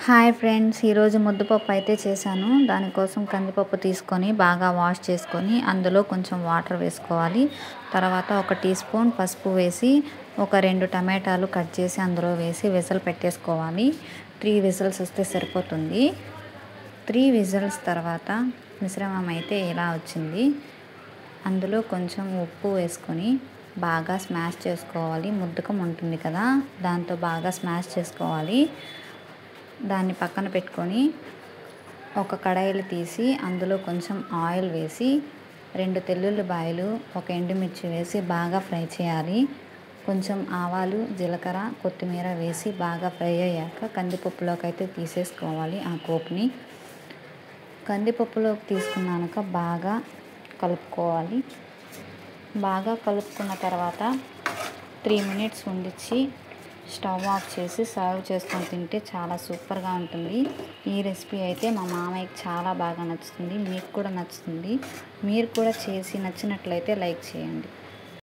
Hi friends, ఈరోజు ముద్దపప్పు అయితే చేశాను. దానికోసం కందిపప్పు తీసుకొని బాగా వాష్ చేసుకొని అందులో కొంచెం వాటర్ వేసుకోవాలి. తర్వాత 1 టీ స్పూన్ పసుపు వేసి ఒక 2 టమాటాలు కట్ చేసి అందులో వేసి విజిల్ పెట్టేసుకోవాలి. 3 విజిల్స్ వస్తే సరిపోతుంది. 3 విజిల్స్ తర్వాత మిశ్రమం అయితే ఇలా వచ్చింది. అందులో కొంచెం ఉప్పు వేసుకొని బాగా స్మాష్ చేసుకోవాలి. ముద్దకం ఉంటుంది కదా, దాంతో బాగా స్మాష్ చేసుకోవాలి. దాన్ని పక్కన పెట్టుకొని ఒక కడాయిలు తీసి అందులో కొంచెం ఆయిల్ వేసి 2 తెల్లుల్లిపాయలు, 1 ఎండుమిర్చి వేసి బాగా ఫ్రై చేయాలి. కొంచెం ఆవాలు, జీలకర్ర, కొత్తిమీర వేసి బాగా ఫ్రై అయ్యాక కందిపప్పులోకి అయితే తీసేసుకోవాలి. ఆ పోపుని కందిపప్పులోకి తీసుకున్నాక బాగా కలుపుకోవాలి. బాగా కలుపుకున్న తర్వాత 3 మినిట్స్ ఉండిచ్చి స్టవ్ ఆఫ్ చేసి సర్వ్ చేసుకొని తింటే చాలా సూపర్గా ఉంటుంది. ఈ రెసిపీ అయితే మా మామయ్యకి చాలా బాగా నచ్చుతుంది. మీకు కూడా నచ్చుతుంది. మీరు కూడా చేసి నచ్చినట్లయితే లైక్ చేయండి.